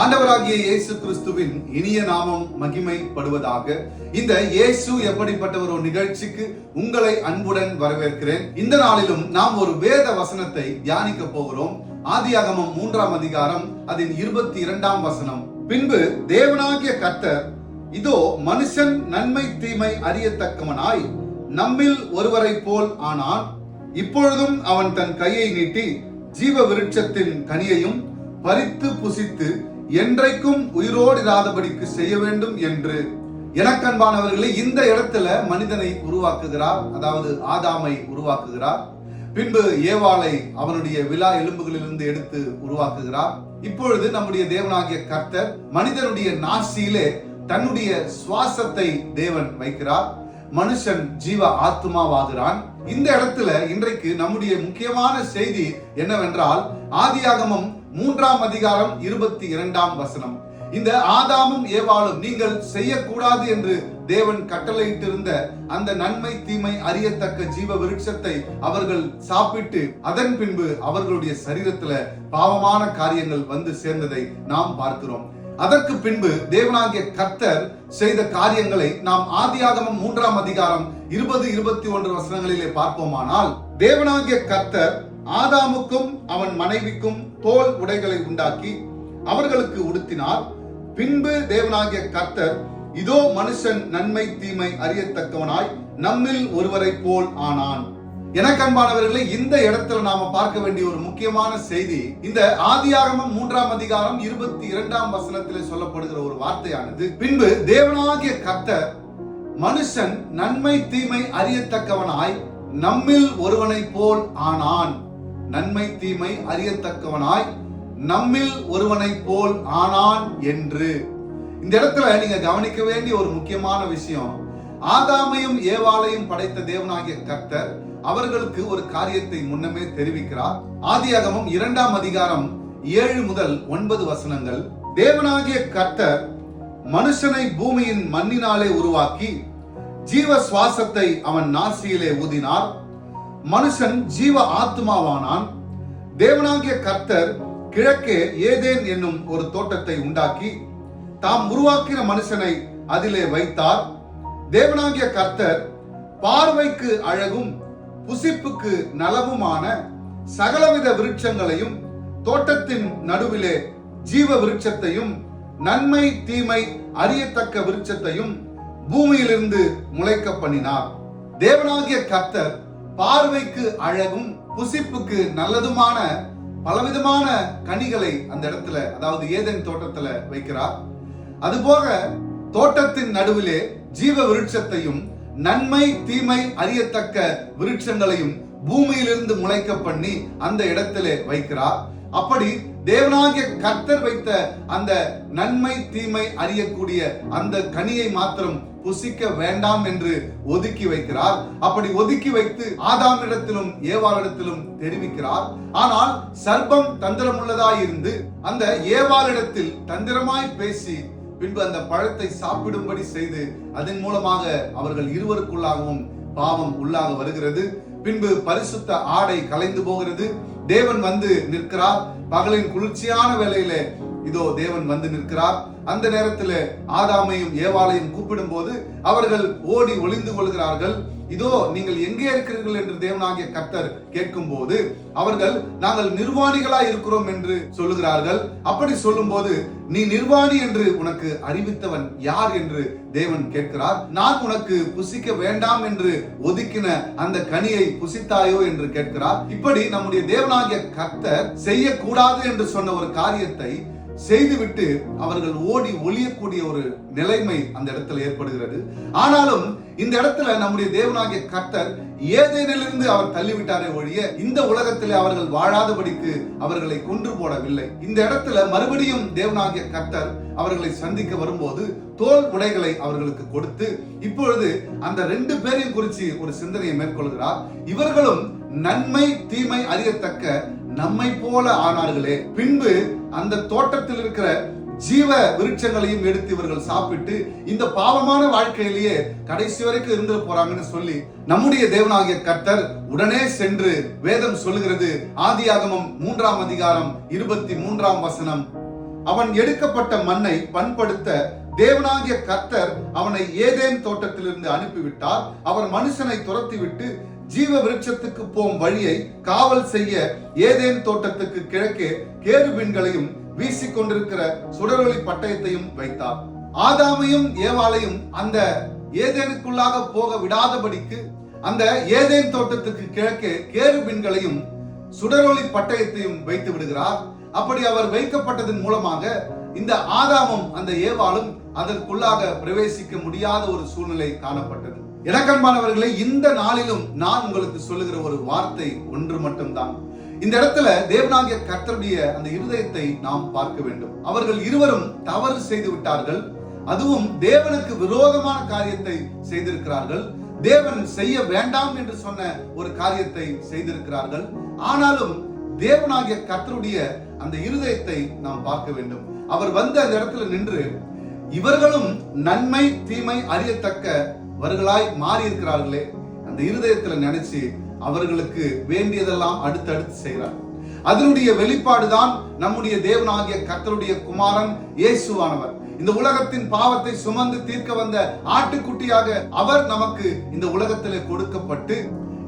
ஆண்டவராகிய இயேசு கிறிஸ்துவின் இனிய நாமம் மகிமைப்படுவதாக. இந்த இயேசு எப்படிப்பட்டவர் ஒரு நிகழ்ச்சிக்கு உங்களை அன்புடன் வரவேற்கிறேன். இந்த நாளிலும் நாம் ஒரு வேத வசனத்தை தியானிக்க போகிறோம். ஆதியாகமம் 3ஆம் அதிகாரம் அதன் 22ஆம் வசனம். பின்பு தேவனாகிய கர்த்தர், இதோ மனுஷன் நன்மை தீமை அறியத்தக்கவனாய் நம்மில் ஒருவரை போல் ஆனான். இப்பொழுதும் அவன் தன் கையை நீட்டி ஜீவ விருட்சத்தின் கனியையும் பறித்து புசித்து என்றைக்கும் உயிரோடு இராதபடிக்கு செய்ய வேண்டும் என்று. எனக்கன்பானவர்களே, இந்த இடத்துல மனிதனை உருவாக்குகிறார், அதாவது ஆதாமை உருவாக்குகிறார். பின்பு ஏவாளை அவனுடைய விலா எலும்புகளிலிருந்து எடுத்து உருவாக்குகிறார். இப்பொழுது நம்முடைய தேவனாகிய கர்த்தர் மனிதனுடைய நாசியிலே தன்னுடைய சுவாசத்தை தேவன் வைக்கிறார். மனுஷன் ஜீவ ஆத்மாவாகிறான். இந்த இடத்துல இன்றைக்கு நம்முடைய முக்கியமான செய்தி என்னவென்றால், ஆதியாகமம் 3ஆம் அதிகாரம் 22ஆம் வசனம். இந்த ஆதாமும் ஏவாளும் நீங்கள் செய்யக்கூடாது என்று தேவன் கட்டளையிட்டிருந்த அந்த நன்மை தீமை அறியத்தக்க ஜீவ விருட்சத்தை அவர்கள் சாப்பிட்டு அதன் பின்பு அவர்களுடைய சரீரத்துல பாவமான காரியங்கள் வந்து சேர்ந்ததை நாம் பார்க்கிறோம். அதற்கு பின்பு தேவனாகிய கர்த்தர் செய்த காரியங்களை நாம் ஆதியாகமம் 3ஆம் அதிகாரம் 20-21 வசனங்களிலே பார்ப்போமானால், தேவனாகிய கர்த்தர் ஆதாமுக்கும் அவன் மனைவிக்கும் தோல் உடைகளை உண்டாக்கி அவர்களுக்கு உடுத்தினார். பின்பு தேவனாகிய கர்த்தர், இதோ மனுஷன் நன்மை தீமை அறியத்தக்கவனாய் நம்மில் ஒருவரை போல் ஆனான். எனக்கன்பானவர்களே, இந்த இடத்துல நாம பார்க்க வேண்டிய ஒரு முக்கியமான செய்தி, இந்த ஆதியாகமம் 3ஆம் அதிகாரம் 22ஆம் வசனத்திலே சொல்லப்படுகிற ஒரு வார்த்தையானது, பின்பு தேவனாகிய கர்த்தர் மனுஷன் நன்மை தீமை அறியத்தக்கவனாய் நம்மில் ஒருவனை போல் ஆனான். நன்மை தீமை அறியத்தக்கவனாய் நம்மில் ஒருவனை போல் ஆனான் என்று. இந்த இடத்துல நீங்க கவனிக்க வேண்டிய ஒரு முக்கியமான விஷயம், ஆதாமையும் ஏவாளையும் படைத்த தேவனாகிய கர்த்தர் அவர்களுக்கு ஒரு காரியத்தை முன்னமே தெரிவிக்கிறார். ஆதியாகமம் 2ஆம் அதிகாரம் 7 முதல் 9 வசனங்கள். தேவனாகிய கர்த்தர் மனுஷனை பூமியின் மண்ணினாலே உருவாக்கி ஜீவ சுவாசத்தை அவன் நாசியிலே ஊதினார். மனுஷன் ஜீவ ஆத்மாவானான். தேவனாகிய கர்த்தர் கிழக்கே ஏதேன் என்னும் ஒரு தோட்டத்தை உண்டாக்கி தாம் உருவாக்கின மனுஷனை அதிலே வைத்தார். தேவனாகிய கர்த்தர் பார்வைக்கு அழகும் புசிப்புக்கு நலவுமான சகலவித விருட்சங்களையும் தோட்டத்தின் நடுவிலே ஜீவ விருட்சத்தையும் நன்மை தீமை அறியத்தக்க விருட்சத்தையும் பூமியிலிருந்து முளைக்க பண்ணினார். தேவனாகிய கர்த்தர் பார்வைக்கு அழகும் புசிப்புக்கு நல்லதுமான பலவிதமான கனிகளை அந்த இடத்துல, அதாவது ஏதேன் தோட்டத்துல வைக்கிறார். அதுபோக தோட்டத்தின் நடுவிலே ஜீவ விருட்சத்தையும் நன்மை தீமை அறியத்தக்க விருட்சங்களையும் பூமியிலிருந்து முளைக்க பண்ணி அந்த இடத்திலே வைக்கிறார். அப்படி தேவனாகிய கர்த்தர் வைத்த அந்த நன்மை தீமை அறியக்கூடிய அந்த கனியை மாத்திரம் புசிக்க வேண்டாம் என்று ஒதுக்கி வைக்கிறார். அப்படி ஒதுக்கி வைத்து ஆதாமிடத்திலும் ஏவாளிடத்திலும் தெரிவிக்கிறார். ஆனால் சர்ப்பம் தந்திரமுள்ளதாய் இருந்து அந்த ஏவாளிடத்தில் தந்திரமாய் பேசி பின்பு அந்த பழத்தை சாப்பிடும்படி செய்து அதன் மூலமாக அவர்கள் இருவருக்குள்ளாகவும் பாவம் உள்ளாக வருகிறது. பின்பு பரிசுத்த ஆடை கலைந்து போகிறது. தேவன் வந்து நிற்கிறார். பகலின் குளிர்ச்சியான வேளையிலே இதோ தேவன் வந்து நிற்கிறார். அந்த நேரத்தில் ஆதாமையும் ஏவாளையும் கூப்பிடும் போது அவர்கள் ஓடி ஒளிந்து கொள்கிறார்கள். இதோ நீங்கள் எங்கே இருக்கிறீர்கள் என்று தேவனாகிய கர்த்தர் கேட்கும் போது அவர்கள், நாங்கள் நிர்வாணிகளா இருக்கிறோம் என்று சொல்லுகிறார்கள். அப்படி சொல்லும் போது, நீ நிர்வாணி என்று உனக்கு அறிவித்தவன் யார் என்று தேவன் கேட்கிறார். நான் உனக்கு புசிக்க வேண்டாம் என்று ஒதுக்கின அந்த கனியை புசித்தாயோ என்று கேட்கிறார். இப்படி நம்முடைய தேவனாகிய கர்த்தர் செய்யக்கூடாது என்று சொன்ன ஒரு காரியத்தை செய்துவிட்டு அவர்கள் ஓடி ஒளியக்கூடிய ஒரு நிலைமை அந்த இடத்துல ஏற்படுகிறது. ஆனாலும் இந்த இடத்துல நம்முடைய தேவனாகிய கர்த்தர் ஏதேனிலிருந்து அவர் தள்ளிவிட்டாரே ஒழிய இந்த உலகத்திலே அவர்கள் வாழாதபடிக்கு அவர்களை கொன்று போடவில்லை. இந்த இடத்துல மறுபடியும் தேவனாகிய கர்த்தர் அவர்களை சந்திக்க வரும்போது தோல் உடைகளை அவர்களுக்கு கொடுத்து இப்பொழுது அந்த 2 பேரையும் குறித்து ஒரு சிந்தனையை மேற்கொள்கிறார். இவர்களும் நன்மை தீமை அறியத்தக்க நம்மை போல ஆனார்களே. பின்பு அந்த தோட்டத்தில் இருக்கிற ஜீவ விருட்சங்களையும் எடுத்து இவர்கள் சாப்பிட்டு இந்த பாவமான வாழ்க்கையிலேயே கடைசி வரைக்கும் இருந்து போறாங்கன்னு சொல்லி நம்முடைய தேவனாகிய கர்த்தர் உடனே சென்று, வேதம் சொல்லுகிறது ஆதியாகமம் 3ஆம் அதிகாரம் 23ஆம் வசனம், அவன் எடுக்கப்பட்ட மண்ணை பண்படுத்த தேவனாகிய கர்த்தர் அவனை ஏதேன் தோட்டத்திலிருந்து அனுப்பிவிட்டார். அவர் மனுஷனை துரத்திவிட்டு ஜீவ விருட்சத்துக்கு போம் வழியை காவல் செய்ய ஏதேன் தோட்டத்துக்கு கிழக்கே கேருபீன்களையும் வீசிக்கொண்டிருக்கிற சுடரொளி பட்டயத்தையும் வைத்தார். ஆதாமையும் ஏவாளையும் அந்த ஏதேனுக்குள்ளாக போக விடாதபடிக்கு அந்த ஏதேன் தோட்டத்துக்கு கிழக்கே கேருபீன்களையும் சுடரொளி பட்டயத்தையும் வைத்து விடுகிறார். அப்படி அவர் வைக்கப்பட்டதன் மூலமாக இந்த ஆதாமும் அந்த ஏவாளும் அதற்குள்ளாக பிரவேசிக்க முடியாத ஒரு சூழ்நிலை காணப்பட்டது. எனக்கன்பானவர்களே, இந்த நாளிலும் நான் உங்களுக்கு சொல்லுகிற ஒரு வார்த்தை ஒன்று மட்டும்தான். இந்த இடத்துல தேவனாகிய கர்த்தருடைய அந்த இருதயத்தை நாம் பார்க்க வேண்டும். அவர்கள் இருவரும் தவறு செய்து விட்டார்கள். அதுவும் தேவனுக்கு விரோதமான காரியத்தை செய்திருக்கிறார்கள். தேவன் செய்ய வேண்டாம் என்று சொன்ன ஒரு காரியத்தை செய்திருக்கிறார்கள். ஆனாலும் தேவனாகிய கர்த்தருடைய அந்த இருதயத்தை நாம் பார்க்க வேண்டும். அவர் வந்து அந்த இடத்துல நின்று இவர்களும் நன்மை தீமை அறியத்தக்கவர்களாய் மாறி இருக்கிறார்களே, அந்த இருதயத்துல நினைச்சு அவர்களுக்கு வேண்டியதெல்லாம் அடுத்தடுத்து செய்கிறார். அதனுடைய வெளிப்பாடுதான் நம்முடைய தேவனாகிய கர்த்தருடைய குமாரன் இயேசுவானவர். இந்த உலகத்தின் பாவத்தை சுமந்து தீர்க்க வந்த ஆட்டுக்குட்டியாக அவர் நமக்கு இந்த உலகத்திலே கொடுக்கப்பட்டு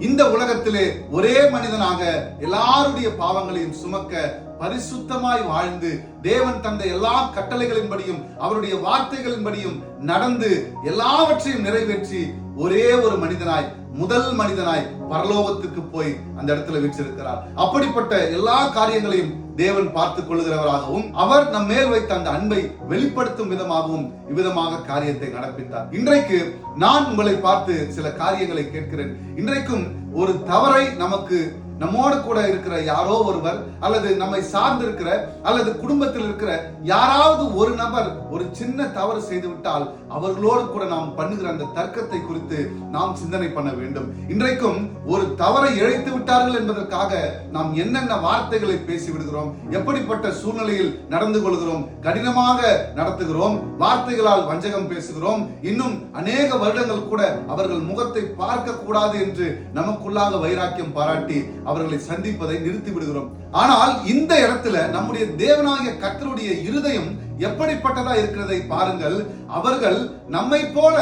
இந்த உலகத்திலே ஒரே மனிதனாக எல்லாருடைய பாவங்களையும் சுமக்க பரிசுத்தமாய் வாழ்ந்து தேவன் தந்த எல்லா கட்டளைகளின்படியும் அவருடைய வார்த்தைகளின்படியும் நடந்து எல்லாவற்றையும் நிறைவேற்றி ஒரே ஒரு மனிதனாய் முதல் மனிதனாய் பரலோகத்துக்கு போய் அந்த இடத்துல வச்சிருக்கிறார். அப்படிப்பட்ட எல்லா காரியங்களையும் தேவன் பார்த்துக் கொள்ளுகிறவராகவும் அவர் நம் மேல் வைத்த அந்த அன்பை வெளிப்படுத்தும் விதமாகவும் இவ்விதமாக காரியத்தை நடப்பித்தார். இன்றைக்கு நான் உங்களை பார்த்து சில காரியங்களை கேட்கிறேன். இன்றைக்கும் ஒரு தவறை நமக்கு நம்மோடு கூட இருக்கிற யாரோ ஒருவர் அல்லது நம்மை சார்ந்து இருக்கிற அல்லது குடும்பத்தில் இருக்கிற யாராவது ஒரு நபர் ஒரு சின்ன தவறு செய்து விட்டால் அவர்களோடு கூட நாம் பண்ணுகிற அந்த தர்க்கத்தை குறித்து நாம் சிந்தனை பண்ண வேண்டும். இன்றைக்கும் ஒரு தவறை இழைத்து விட்டார்கள் என்பதற்காக நாம் என்னென்ன வார்த்தைகளை பேசி விடுகிறோம், எப்படிப்பட்ட சூழ்நிலையில் நடந்து கொள்கிறோம், கடினமாக நடத்துகிறோம், வார்த்தைகளால் வஞ்சகம் பேசுகிறோம். இன்னும் அநேக வருடங்கள் கூட அவர்கள் முகத்தை பார்க்க கூடாது என்று நமக்குள்ளாக வைராக்கியம் பாராட்டி அவர்களை சந்திப்பதை நிறுத்தி விடுகிறோம். ஆனால் இந்த இடத்துல நம்முடைய தேவனாகிய கர்த்தருடைய இருதயம் எப்படிப்பட்டதா இருக்கிறதை பாருங்கள். அவர்கள் நம்மை போல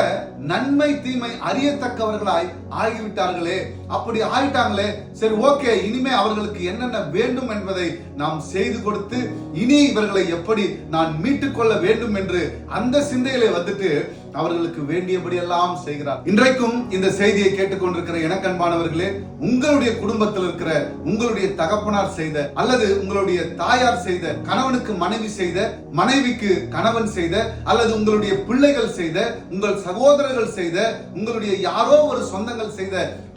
நன்மை தீமை அறியத்தக்கவர்களாய் ஆகிவிட்டார்களே. அப்படி ஆயிட்டாங்களே, சரி ஓகே, இனிமே அவர்களுக்கு என்னென்ன வேண்டும் என்பதை நாம் செய்து கொடுத்து இனி இவர்களை எப்படி நான் மீட்டுக் கொள்ள வேண்டும் என்று அந்த சிந்தையிலே வந்துட்டு அவர்களுக்கு வேண்டியபடி எல்லாம் செய்கிறார். இன்றைக்கும் இந்த செய்தியை கேட்டுக்கொண்டிருக்கிற எனக்கு அன்பானவர்களே, உங்களுடைய குடும்பத்தில் இருக்கிற உங்களுடைய தகப்பனார் செய்த அல்லது உங்களுடைய தாயார் செய்த, கணவனுக்கு மனைவி செய்த, மனைவிக்கு கணவன் செய்த, அல்லது உங்களுடைய பிள்ளைகள் செய்த, உங்கள் சகோதரர்கள் செய்த, உங்களுடைய யாரோ ஒரு சொந்தங்கள் செய்த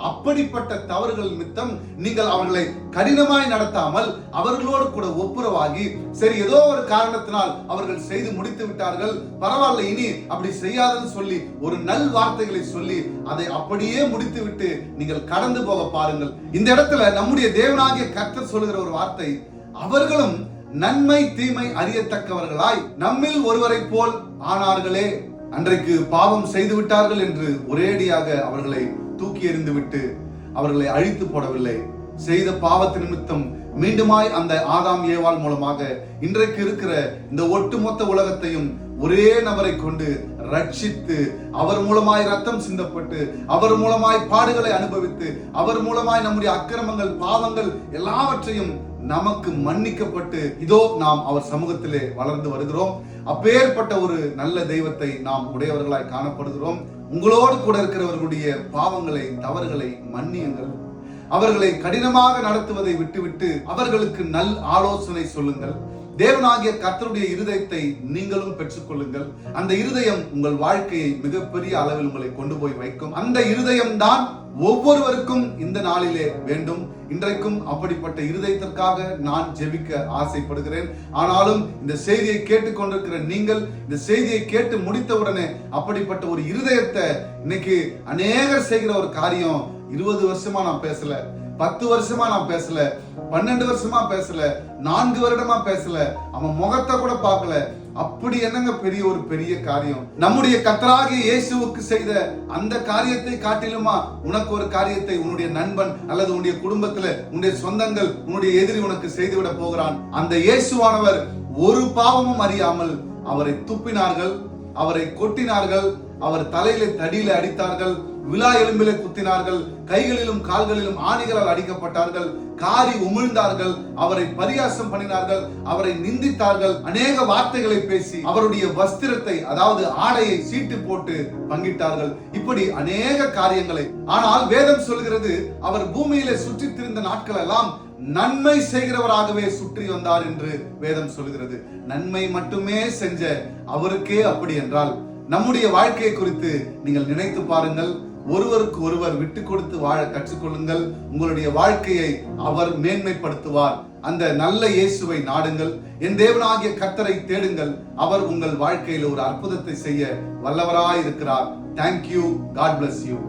அப்படிப்பட்ட தவறுகள் நிமித்தம் நீங்கள் அவர்களை கடினமாய் நடத்தாமல் அவர்களோடு கூட ஒப்புரவாகி, சரி ஏதோ ஒரு காரணத்தினால் அவர்கள் செய்து முடித்து விட்டார்கள், பரவாயில்ல இனி அப்படி செய்யாதுன்னு சொல்லி ஒரு நல் வார்த்தைகளை சொல்லி அதை அப்படியே முடித்து விட்டு நீங்கள் கடந்து போக பாருங்கள். இந்த இடத்துல நம்முடைய தேவனாகிய கர்த்தர் சொல்லுகிற ஒரு வார்த்தை, அவர்களும் நன்மை தீமை அறியத்தக்கவர்களாய் நம்மில் ஒருவரை போல் ஆனார்களே. அன்றைக்கு பாவம் செய்து விட்டார்கள் என்று ஒரேடியாக அவர்களை தூக்கி எறிந்து விட்டு அவர்களை அழித்து போடவில்லை. செய்த பாவத்து நிமித்தம் மீண்டுமாய் அந்த ஆதாம் ஏவாள் மூலமாக இன்றைக்கு இருக்கிற இந்த ஒட்டுமொத்த உலகத்தையும் ஒரே நபரை கொண்டு ரட்சித்து அவர் மூலமாய் ரத்தம் சிந்தப்பட்டு அவர் மூலமாய் பாடுகளை அனுபவித்து அவர் மூலமாய் நம்முடைய அக்கிரமங்கள் பாவங்கள் எல்லாவற்றையும் நமக்கு மன்னிக்கப்பட்டு இதோ நாம் அவர் சமூகத்திலே வளர்ந்து வருகிறோம். அப்பேற்பட்ட ஒரு நல்ல தெய்வத்தை நாம் உடையவர்களாய் காணப்படுகிறோம். உங்களோடு கூட இருக்கிறவர்களுடைய பாவங்களை தவறுகளை மன்னியுங்கள். அவர்களை கடினமாக நடத்துவதை விட்டுவிட்டு அவர்களுக்கு நல் ஆலோசனை சொல்லுங்கள். தேவனாகிய கர்த்தருடைய இருதயத்தை நீங்களும் பெற்றுக்கொள்ளுங்கள். அந்த இருதயம் உங்கள் வாழ்க்கையை மிகப்பெரிய அளவில் உங்களை கொண்டு போய் வைக்கும். அந்த இருதயம் தான் ஒவ்வொருவருக்கும் இந்த நாளிலே வேண்டும். இன்றைக்கும் அப்படிப்பட்ட இருதயத்திற்காக நான் ஜெபிக்க ஆசைப்படுகிறேன். ஆனாலும் இந்த செய்தியை கேட்டுக்கொண்டிருக்கிற நீங்கள் இந்த செய்தியை கேட்டு முடித்தவுடனே அப்படிப்பட்ட ஒரு இருதயத்தை இன்னைக்கு அநேகர் செய்கிற ஒரு காரியம், 20 வருஷமா நான் பேசல, 10 வருஷமா நான் பேசல, 12 வருஷமா பேசல, 4 வருடமா பேசல, அவன் முகத்தை கூட பார்க்கல. அப்படி என்னங்க பெரிய காரியம்? நம்முடைய கர்த்தராகிய இயேசுவுக்கு செய்த அந்த காரியத்தை காட்டிலுமா உனக்கு ஒரு காரியத்தை உன்னுடைய நண்பன் அல்லது உன்னுடைய குடும்பத்துல உன்னுடைய சொந்தங்கள் உன்னுடைய எதிரி உனக்கு செய்துவிட போகிறான்? அந்த இயேசுவானவர் ஒரு பாவமும் அறியாமல் அவரை துப்பினார்கள், அவரை கொட்டினார்கள், அவர் தலையில தடியில அடித்தார்கள், விலா எலும்பில குத்தினார்கள், கைகளிலும் கால்களிலும் ஆணிகளால் அடிக்கப்பட்டார்கள், காரி உமிழ்ந்தார்கள், அவரை பரியாசம் பண்ணினார்கள், அவரை நிந்தித்தார்கள், அநேக வார்த்தைகளை பேசி அவருடைய வஸ்திரத்தை அதாவது ஆடையை சீட்டு போட்டு பங்கிட்டார்கள். இப்படி அநேக காரியங்களை. ஆனால் வேதம் சொல்கிறது அவர் பூமியிலே சுற்றி திரிந்த நாட்கள் எல்லாம் நன்மை செய்கிறவராகவே சுற்றி வந்தார் என்று வேதம் சொல்கிறது. நன்மை மட்டுமே செஞ்ச அவருக்கே அப்படி என்றால் நம்முடைய வாழ்க்கையை குறித்து நீங்கள் நினைத்து பாருங்கள். ஒருவருக்கு ஒருவர் விட்டு கொடுத்து வாழ கற்றுக்கொள்ளுங்கள். உங்களுடைய வாழ்க்கையை அவர் மேன்மைப்படுத்துவார். அந்த நல்ல இயேசுவை நாடுங்கள். என் தேவனாகிய கர்த்தரை தேடுங்கள். அவர் உங்கள் வாழ்க்கையில் ஒரு அற்புதத்தை செய்ய வல்லவராய் இருக்கிறார். Thank you. God bless you.